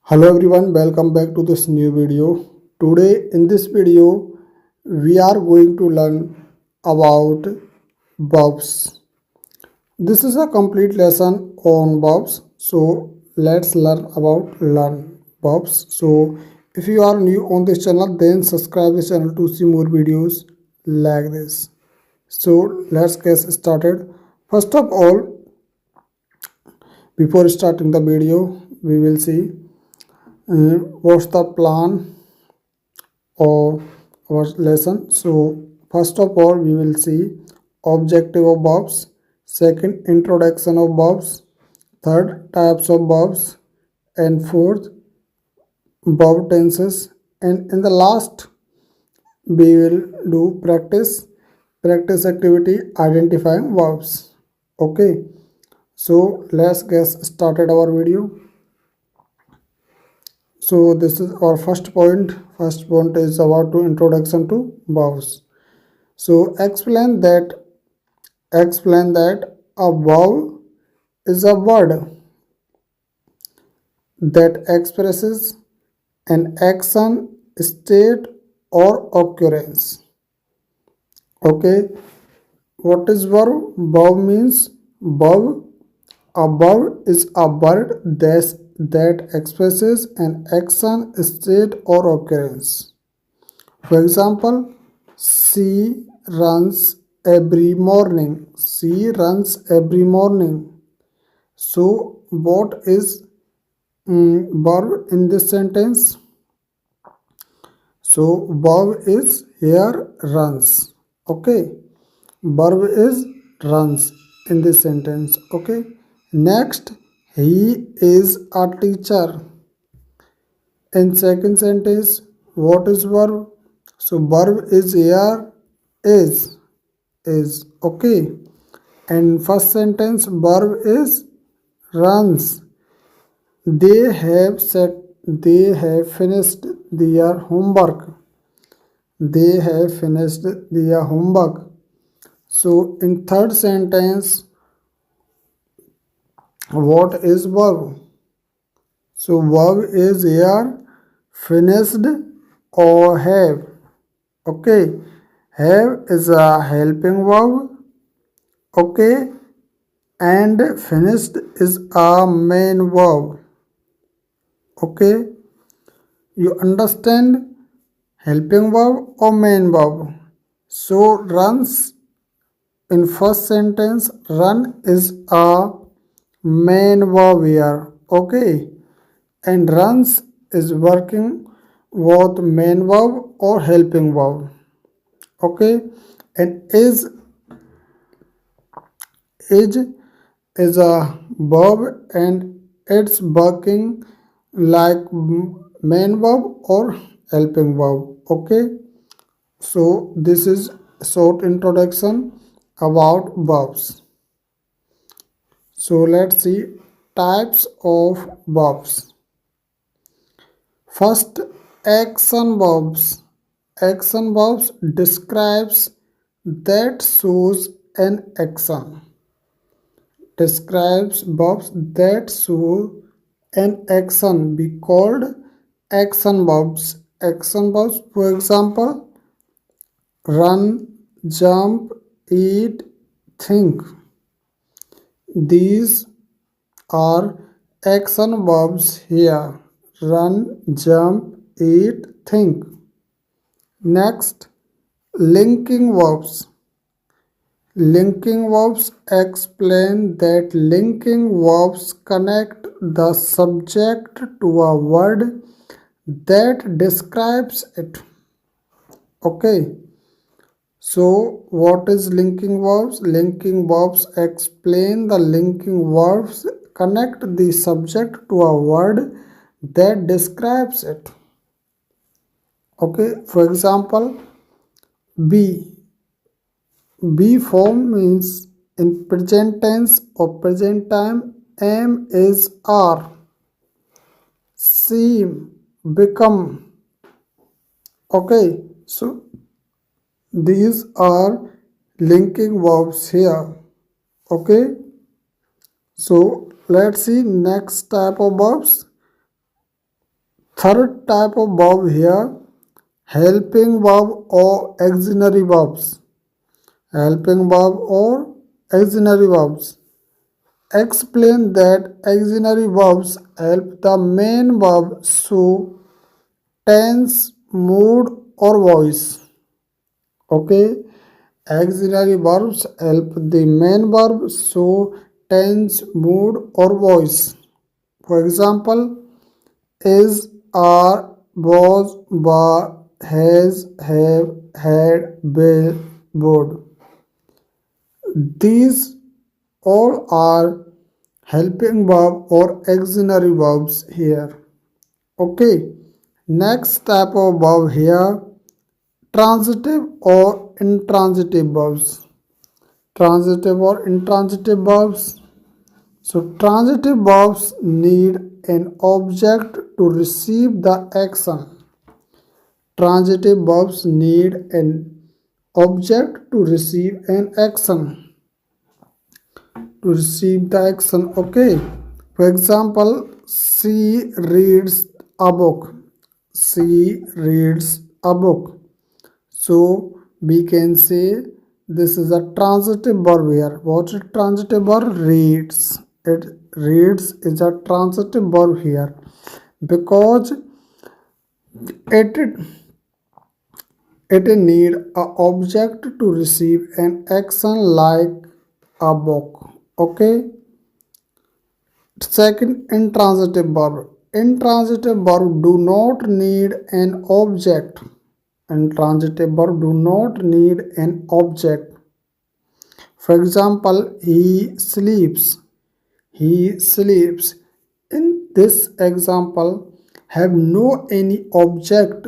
Hello everyone, welcome back to this new video. Today in this video we are going to learn about verbs. This is a complete lesson on verbs. So let's learn verbs. So if you are new on this channel, then subscribe this channel to see more videos like this. So let's get started. First of all, before starting the video, we will see what's the plan of our lesson. So first of all we will see objective of verbs, second introduction of verbs, third types of verbs, and fourth verb tenses, and in the last we will do practice activity identifying verbs. Okay, so let's get started our video. So this is our first point. First point is about to introduction to verbs. So explain that a verb is a word that expresses an action, state, or occurrence. Okay, what is verb? Verb means verb. A verb is a word that expresses an action, state, or occurrence. For example, she runs every morning. She runs every morning. So, what is verb in this sentence? So, verb is here runs. Okay, verb is runs in this sentence. Okay, next, he is a teacher. In second sentence, what is verb? So verb is here is okay. And first sentence verb is runs. They have finished their homework. They have finished their homework. So in third sentence, what is verb? So verb is here finished or have. Okay, have is a helping verb. Okay, and finished is a main verb. Okay, you understand helping verb or main verb? So runs in first sentence, run is a main verb here. Okay, and runs is working with main verb or helping verb. Okay, and is a verb and it's working like main verb or helping verb. Okay, so this is short introduction about verbs. So let's see types of verbs. First, action verbs. Action verbs describes that shows an action. Describes verbs that show an action be called action verbs. Action verbs, for example, run, jump, eat, think. These are action verbs here. Run, jump, eat, think. Next, linking verbs. Linking verbs explain that linking verbs connect the subject to a word that describes it. Okay. So, what is linking verbs? Linking verbs explain the linking verbs connect the subject to a word that describes it. Okay, for example, be. Be form means in present tense or present time, am is are. Seem, become. Okay, so these are linking verbs here. Okay, so let's see next type of verbs. Third type of verb here, helping verb or auxiliary verbs. Helping verb or auxiliary verbs. Explain that auxiliary verbs help the main verb show tense, mood or voice. Okay, auxiliary verbs help the main verb show tense, mood or voice. For example, is, are, was, were, has, have, had, will, would. These all are helping verb or auxiliary verbs here. Okay, next type of verb here, transitive or intransitive verbs. Transitive or intransitive verbs. So transitive verbs need an object to receive the action. Transitive verbs need an object to receive an action. To receive the action, okay. For example, she reads a book. She reads a book. So we can say this is a transitive verb here. What is transitive verb? Reads. It reads is a transitive verb here because it need a object to receive an action like a book. Okay. Second, intransitive verb. Intransitive verb do not need an object. Intransitive verb do not need an object. For example, he sleeps. He sleeps. In this example, have no any object,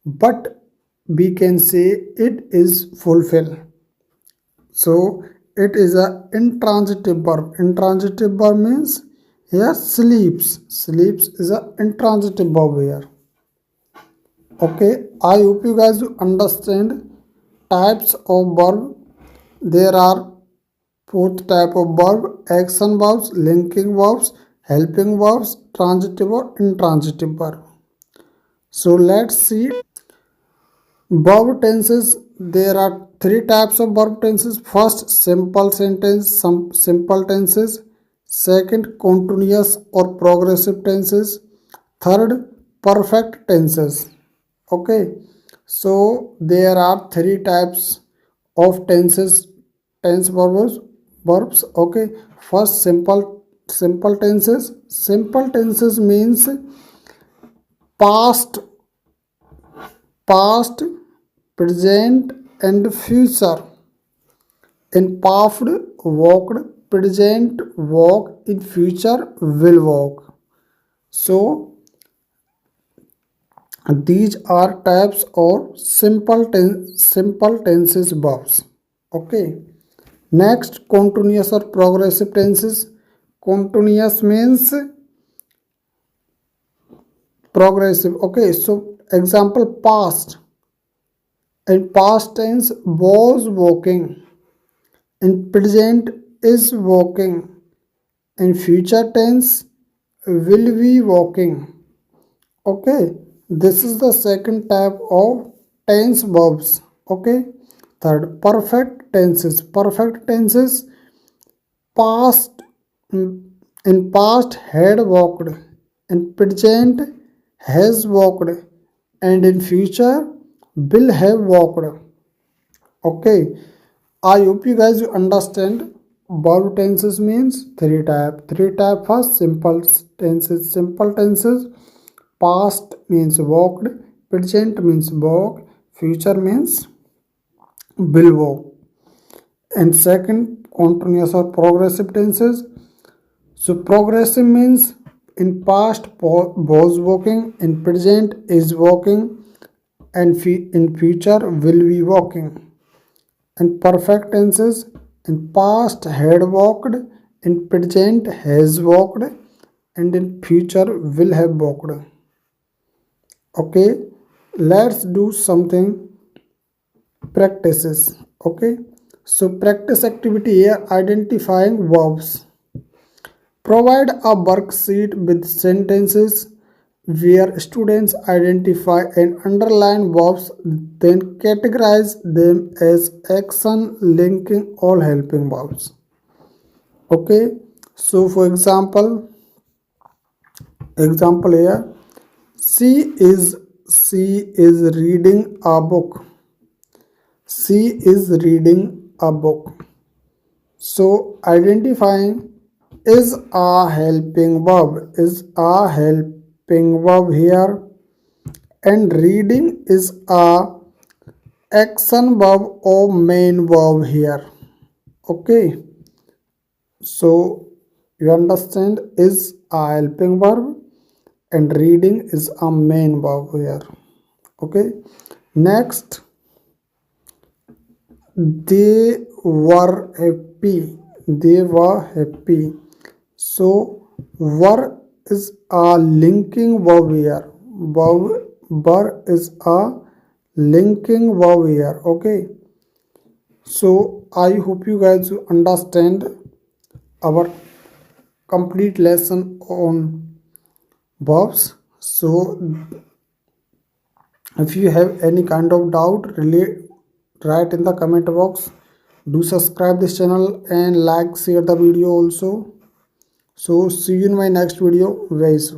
but we can say it is fulfilled. So it is a intransitive verb. Intransitive verb means here sleeps. Sleeps is a intransitive verb here. Okay, I hope you guys understand types of verb. There are fourth type of verb, action verbs, linking verbs, helping verbs, transitive or intransitive verb. So let's see verb tenses. There are three types of verb tenses. First, simple sentence, some simple tenses. Second, continuous or progressive tenses. Third, perfect tenses. Okay, so there are three types of tense verbs. Okay, first, simple tenses. Simple tenses means past, present and future. In past, walked, present, walk, in future, will walk. So these are types of simple tenses verbs. Okay, next, continuous or progressive tenses. Continuous means progressive. Okay, so example, past. In past tense, was walking. In present, is walking. In future tense, will be walking. Okay, this is the second type of tense verbs. Okay, third, perfect tenses. Perfect tenses, past, in past had walked, in present has walked, and in future will have walked. Okay, I hope you guys understand. Verb tenses means three type. First, simple tenses. Simple tenses, past means walked, present means walk, future means will walk. And second, continuous or progressive tenses. So progressive means in past was walking, in present is walking, and in future will be walking. And perfect tenses, in past had walked, in present has walked, and in future will have walked. Okay, let's do something practices. Okay, so practice activity here, identifying verbs. Provide a worksheet with sentences where students identify and underline verbs, then categorize them as action, linking, or helping verbs. Okay, so for example here, she is reading a book. She is reading a book. So identifying is a helping verb, here, and reading is a action verb or main verb here. Okay, so you understand, is a helping verb and reading is a main verb here. Okay, next, they were happy. They were happy. So were is a linking verb here. Verb is a linking verb here. Okay, so I hope you guys understand our complete lesson on verbs. So if you have any kind of doubt, really write in the comment box. Do subscribe this channel and like, share the video also. So see you in my next video very soon.